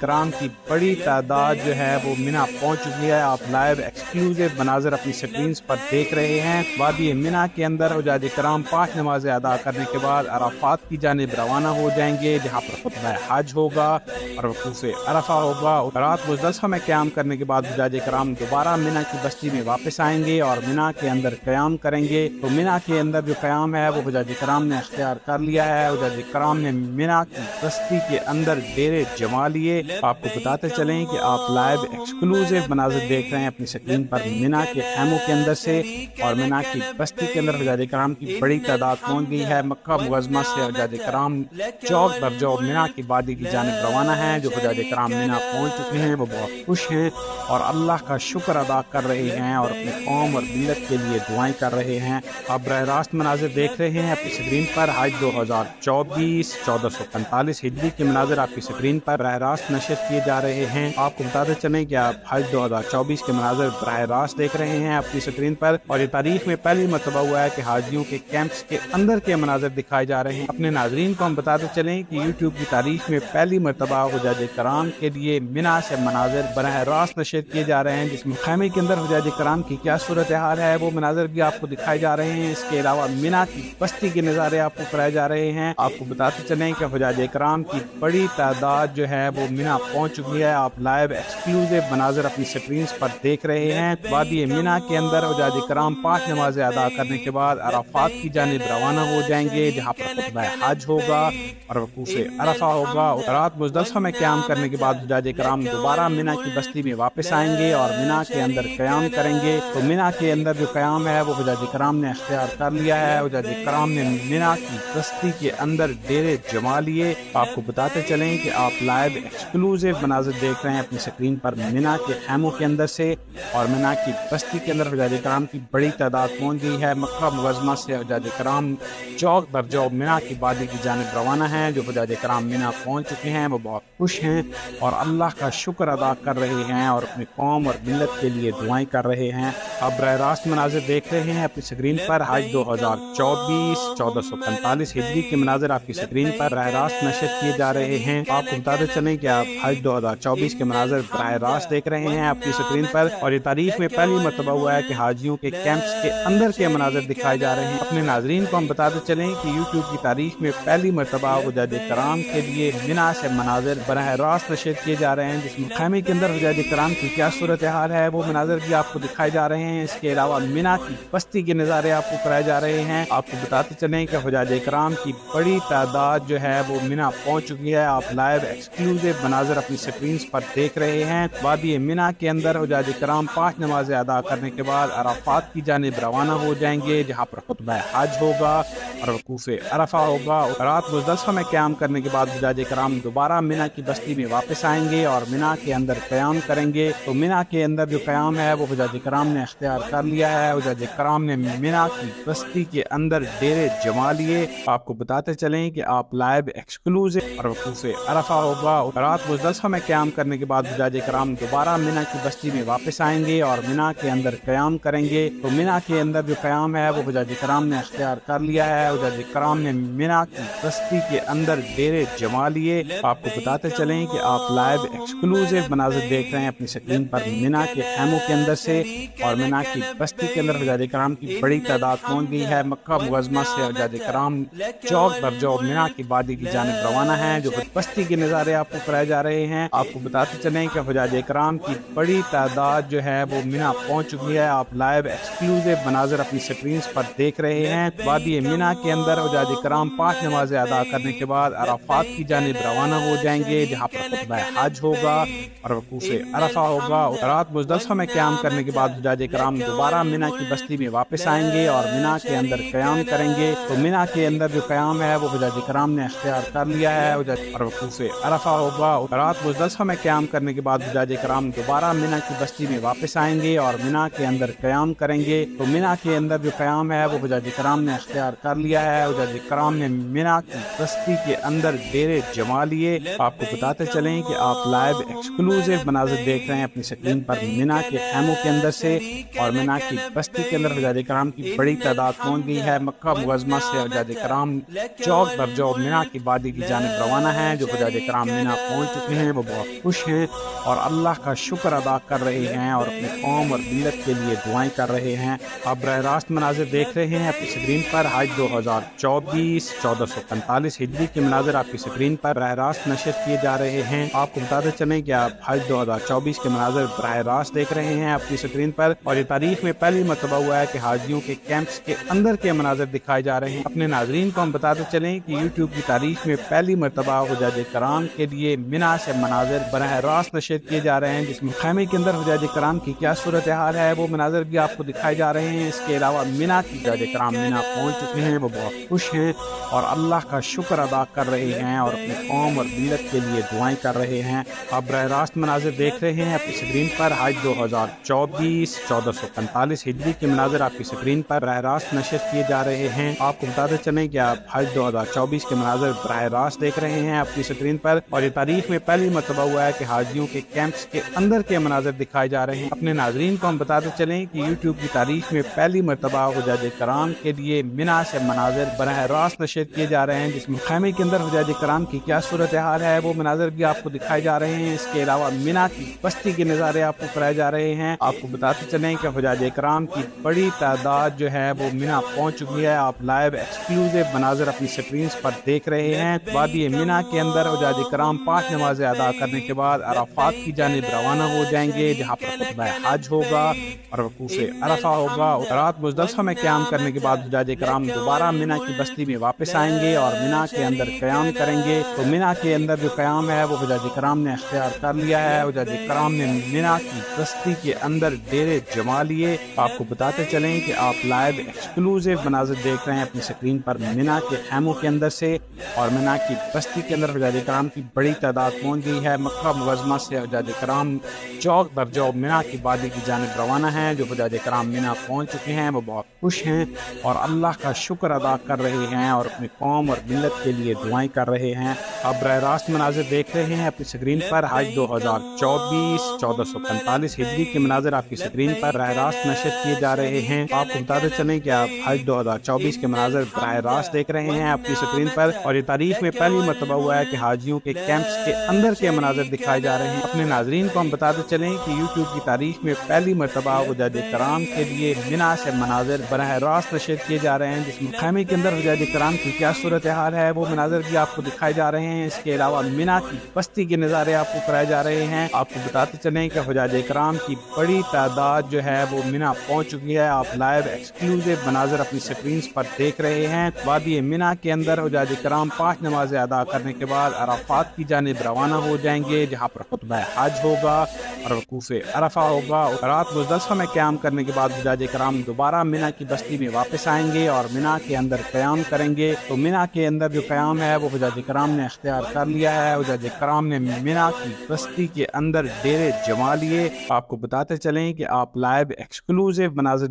کرام کی بڑی تعداد جو ہے وہ منی پہنچ چکی ہے. آپ لائیو ایکسکلوزیو مناظر اپنی سکرینز پر دیکھ رہے ہیں. وادی منی کے اندر حجاج کرام 5 نمازیں ادا کرنے کے بعد عرفات کی جانب روانہ ہو جائیں گے, جہاں پر خطبہ حج ہوگا اور وقوف عرفہ ہوگا. رات مزدلفہ میں قیام کرنے کے بعد حجاج کرام دوبارہ منی کی بستی میں واپس آئیں گے اور منی کے اندر قیام کریں گے. تو منی کے اندر جو قیام ہے وہ حجاج کرام نے اختیار کر لیا ہے. حجاج کرام نے منی کی بستی کے اندر ڈیرے جما لیے. آپ کو بتاتے چلیں کہ آپ لائیو ایکسکلوزیو مناظر دیکھ رہے ہیں اپنی سکرین پر منی کے خیموں کے اندر سے, اور منی کی بستی کے اندر حجاج کرام کی بڑی تعداد پہنچ گئی ہے. مکہ معظمہ سے حجاج کرام چوک در جو منی کی وادی کی جانب روانہ ہیں. جو حجاج کرام منی پہنچ چکے ہیں وہ بہت خوش ہیں اور اللہ کا شکر ادا کر رہے ہیں اور اپنے قوم اور ملت کے لیے دعائیں کر رہے ہیں. آپ براہ راست مناظر دیکھ رہے ہیں اپنی سکرین پر. حج 2024 1445 ہجری کے مناظر آپ کی سکرین پر براہ راست نشر کیے جا رہے ہیں. آپ کو بتاتے چلیں کہ آپ حج 2024 کے مناظر براہ راست دیکھ رہے ہیں اپنی سکرین پر, اور یہ تاریخ میں پہلی مرتبہ ہوا ہے کہ حاجیوں کے کیمپس کے اندر کے مناظر دکھائے جا رہے ہیں. اپنے ناظرین کو ہم بتاتے چلیں کہ یوٹیوب کی تاریخ میں پہلی مرتبہ حجاج کرام کے لیے منی سے مناظر براہ راست نشر کیے جا رہے ہیں, جس میں خیمے کے اندر حجاج کرام کی کیا صورتحال ہے وہ مناظر بھی آپ کو دکھائے جا رہے ہیں. اس کے علاوہ منی کی بستی کے نظارے آپ کو کرائے جا رہے ہیں. آپ کو بتاتے چلیں کہ حجاج کرام کی بڑی تعداد جو ہے وہ منی پہنچ چکی ہے. آپ لائیو ایکسکلوزیو مناظر اپنی سکرینز پر دیکھ رہے ہیں. وادی منی کے اندر حجاج کرام 5 نمازیں ادا کرنے کے بعد عرفات کی جانب روانہ ہو جائیں گے, جہاں پر خطبہ حج ہوگا اور وقوف عرفہ ہوگا. رات مزدلفہ میں قیام کرنے کے بعد حجاج کرام دوبارہ منی کی بستی میں واپس آئیں گے اور منی کے اندر قیام کریں گے. تو منی کے اندر جو قیام ہے وہ حجاج کرام نے اختیار کر لیا ہے. حجاج کرام نے منی کی بستی کے اندر ڈیرے جما لیے. آپ کو بتاتے چلیں کہ آپ لائیو ایکسکلوزیو مناظر دیکھ رہے ہیں اپنی سکرین پر منی کے خیموں کے اندر سے, اور منی کی بستی کے اندر حجاج کرام کی بڑی تعداد پہنچ گئی ہے. مکہ معظمہ سے حجاج کرام چوک در جو منی کی وادی کی جانب روانہ ہیں. جو حجاج کرام منی پہنچ چکے ہیں وہ بہت خوش ہیں اور اللہ کا شکر ادا کر رہے ہیں اور اپنی قوم اور ملت کے لیے دعائیں کر رہے ہیں. آپ براہ راست مناظر دیکھ رہے ہیں اپنی سکرین پر. حج 2024 1445 ہجری کے مناظر آپ کی سکرین پر براہ راست نشر کیے جا رہے ہیں. آپ کو بتاتے چلیں کہ آپ حج 2024 کے مناظر براہ راست دیکھ رہے ہیں اپنی سکرین پر, اور یہ تاریخ میں پہلی مرتبہ ہوا ہے کہ حاجیوں کے کیمپس کے اندر کے مناظر دکھائے جا رہے ہیں. اپنے ناظرین کو ہم بتاتے چلیں کہ یوٹیوب کی تاریخ میں پہلی مرتبہ حجاج کرام کے لیے منی سے مناظر براہ راست نشر کیے جا رہے ہیں, جس میں خیمے کے اندر حجاج کرام کی کیا صورتحال ہے وہ مناظر بھی آپ کو دکھائے جا رہے ہیں. اس کے علاوہ منی کی بستی کے نظارے آپ کو کرائے جا رہے ہیں. آپ کو بتاتے چلیں کہ حجاج کرام کی بڑی تعداد جو ہے وہ منی پہنچ چکی ہے. آپ لائیو ایکسکلوزیو مناظر اپنی سکرینز پر دیکھ رہے ہیں. وادی منی کے اندر حجاج کرام 5 نمازیں ادا کرنے کے بعد عرفات کی جانب روانہ ہو جائیں گے, جہاں پر خطبہ حج ہوگا اور وقوف عرفہ ہوگا. رات مزدلفہ میں قیام کرنے کے بعد حجاج کرام دوبارہ منی کی بستی میں واپس آئیں گے اور منی کے اندر قیام کریں گے. تو منی کے اندر جو قیام ہے وہ حجاج کرام نے اختیار کر لیا ہے. حجاج کرام نے منی کی بستی کے اندر ڈیرے جما لیے. آپ کو بتاتے چلیں کہ آپ لائیو ایکسکلوزیو اور وقوف عرفہ ہوگا. رات مزدلفہ میں قیام کرنے کے بعد حجاج کرام دوبارہ منی کی بستی میں واپس آئیں گے اور منی کے اندر قیام کریں گے. تو منی کے اندر جو قیام ہے وہ حجاج کرام نے اختیار کر لیا ہے. حجاج کرام نے منی کی بستی کے اندر ڈیرے جما لیے. آپ کو بتاتے چلیں کہ آپ لائیو ایکسکلوزیو مناظر دیکھ رہے ہیں اپنی سکرین پر منی کے خیموں کے اندر سے, اور منی کی بستی کے اندر حجاج کرام کی بڑی تعداد پہنچ گئی ہے. مکہ معظمہ سے حجاج کرام چوک در جو منی کی وادی کی جانب روانہ ہیں. جو بستی کے نظارے آپ کو کرائے جا رہے ہیں. آپ کو بتاتے چلیں کہ حجاج کرام کی بڑی تعداد جو ہے وہ منی پہنچ چکی ہے. آپ لائیو ایکسکلوزیو مناظر اپنی سکرینز پر دیکھ رہے ہیں. وادی منی کے اندر حجاج کرام 5 نمازیں ادا کرنے کے بعد عرفات کی جانب روانہ ہو جائیں گے, جہاں پر خطبہ حج ہوگا اور وقوف عرفہ ہوگا. رات مزدلفہ میں قیام کرنے کے بعد حجاج کرام دوبارہ منی کی بستی میں واپس آئیں گے اور منی کے اندر قیام کریں گے. تو منی کے اندر جو قیام ہے وہ حجاج کرام نے اختیار کر لیا ہے اور وقوف عرفہ ہوگا. رات مزدلفہ میں قیام کرنے کے بعد حجاج کرام دوبارہ منی کی بستی میں واپس آئیں گے اور منی کے اندر قیام کریں گے. تو منی کے اندر جو قیام ہے وہ حجاج کرام نے اختیار کر لیا لیا ہے, حجاج کرام نے مینا کی بستی کے اندر ڈیرے جما لیے. آپ کو بتاتے چلیں کہ آپ لائیو ایکسکلوزیو مناظر دیکھ رہے ہیں اپنی سکرین پر مینا کے خیموں کے اندر سے, اور مینا کی بستی کے اندر حجاج کرام کی بڑی تعداد پہنچ گئی ہے. مکہ معظمہ سے حجاج کرام چوک در جو مینا کی وادی کی جانب روانہ ہیں. جو حجاج کرام مینا پہنچ چکے ہیں وہ بہت خوش ہیں اور اللہ کا شکر ادا کر رہے ہیں اور اپنی قوم اور ملت کے لیے دعائیں کر رہے ہیں. آپ براہ راست مناظر دیکھ رہے ہیں اپنی سکرین پر. حج 2024 1445 ہجری کے مناظر آپ کی سکرین پر براہ راست نشر کیے جا رہے ہیں. آپ کو بتاتے چلیں کہ آپ حج 2024 کے مناظر براہ راست دیکھ رہے ہیں اپنی سکرین پر, اور یہ تاریخ میں پہلی مرتبہ ہوا ہے کہ حاجیوں کے کیمپس کے اندر کے مناظر دکھائے جا رہے ہیں. اپنے ناظرین کو ہم بتاتے چلیں کہ یوٹیوب کی تاریخ میں پہلی مرتبہ حجاج کرام کے لیے مینا سے مناظر براہ راست نشر کیے جا رہے ہیں, جس میں خیمے کے اندر حجاج کرام کی کیا صورتحال ہے وہ مناظر بھی آپ کو دکھائے جا رہے ہیں. اس کے علاوہ مینا کی حجاج کرام مینا پہنچ چکے ہیں, وہ بہت خوش ہیں اور اللہ کا شکر ادا کر رہے ہیں اور اپنے قوم اور ملت کے لیے دعائیں کر رہے ہیں. آپ براہ راست مناظر دیکھ رہے ہیں اپنی سکرین پر. حج 2024 1445 ہجری کے مناظر آپ کی سکرین پر براہ راست نشر کیے جا رہے ہیں. آپ کو بتاتے چلیں کہ آپ حج 2024 کے مناظر براہ راست دیکھ رہے ہیں اپنی سکرین پر, اور یہ تاریخ میں پہلی مرتبہ ہوا ہے کہ حاجیوں کے کیمپس کے اندر کے مناظر دکھائے جا رہے ہیں. اپنے ناظرین کو ہم بتاتے چلیں کہ یوٹیوب کی تاریخ میں پہلی مرتبہ حجاج کرام کے لیے مینا سے مناظر براہ راست نشر کیے جا رہے ہیں, جس میں خیمے کے اندر حجاج کرام کی کیا صورتحال ہے وہ مناظر بھی آپ کو دکھائے جا رہے ہیں. اس کے علاوہ مینا کی بستی کے نظارے آپ کو کرائے جا رہے ہیں. آپ کو بتاتے چلیں کہ حجاج کرام کی بڑی تعداد جو ہے وہ مینا پہنچ چکی ہے. آپ لائیو ایکسکلوزیو مناظر اپنی سکرینز پر دیکھ رہے ہیں. وادی مینا کے اندر حجاج کرام 5 نمازیں ادا کرنے کے بعد عرفات کی جانب روانہ ہو جائیں گے, جہاں پر خطبہ حج ہوگا اور وقوف عرفہ ہوگا. رات مزدلفہ میں قیام کرنے کے بعد حجاج کرام دوبارہ مینا کی بستی میں واپس آئیں گے اور مینا کے اندر قیام کریں گے. تو مینا کے اندر جو قیام ہے وہ حجاج کرام نے اختیار کر لیا ہے. حجاج کرام نے مینا کی بستی کے اندر ڈیرے جما لیے. آپ کو بتاتے چلیں کہ آپ لائیو ایکسکلوزیو مناظر دیکھ رہے ہیں اپنی سکرین پر مینا کے خیموں کے اندر سے, اور مینا کی بستی کے اندر حجاج کرام کی بڑی تعداد پہنچ گئی ہے. مکہ معظمہ سے حجاج کرام چوک در جو مینا کی وادی کی جانب روانہ ہیں. جو حجاج کرام مینا پہنچ چکے ہیں وہ بہت خوش ہیں اور اللہ کا شکر ادا کر رہے ہیں اور اپنی قوم اور ملت کے لیے دعائیں کر رہے ہیں. آپ براہ راست مناظر دیکھ رہے ہیں اپنی سکرین پر. حج 2024 1445 ہجری کے مناظر آپ کی سکرین پر براہ راست نشر کیے جا رہے ہیں. آپ کو بتاتے چلیں کہ آپ حج 2024 کے مناظر براہ راست دیکھ رہے ہیں اپنی سکرین پر, اور یہ تاریخ میں پہلی مرتبہ ہوا ہے کہ حاجیوں کے کیمپس کے اندر کے مناظر دکھائے جا رہے ہیں. اپنے ناظرین کو ہم بتاتے چلیں کہ یوٹیوب کی تاریخ میں پہلی مرتبہ حجاج کرام کے لیے مینا سے مناظر براہ راست نشر کیے جا رہے ہیں, جس میں خیمے کے اندر حجاج کرام کی کیا صورتحال ہے وہ مناظر بھی آپ کو دکھائے جا رہے ہیں. اس کے علاوہ مینا کی بستی کے نظارے آپ کو کرائے جا رہے ہیں. آپ کو بتاتے چلیں کہ حجاج کرام کی بڑی تعداد جو ہے وہ مینا پہنچ چکی ہے. آپ لائیو ایکسکلوزیو مناظر اپنی سکرینز پر دیکھ رہے ہیں. وادی مینا کے اندر حجاج کرام 5 نمازیں ادا کرنے کے بعد عرفات کی جانب روانہ ہو جائیں گے, جہاں پر خطبہ حج ہوگا اور وقوف عرفہ ہوگا. رات مزدلفہ میں قیام کرنے کے بعد حجاج کرام دوبارہ مینا کی بستی میں واپس آئیں گے اور مینا کے اندر قیام کریں گے. تو مینا کے اندر جو قیام ہے وہ حجاج کرام نے اختیار کر لیا ہے. حجاج کرام نے مینا کی بستی کے اندر ڈیرے جما لیے. آپ کو بتاتے چلیں کہ آپ لائیو ایکسکلوزیو مناظر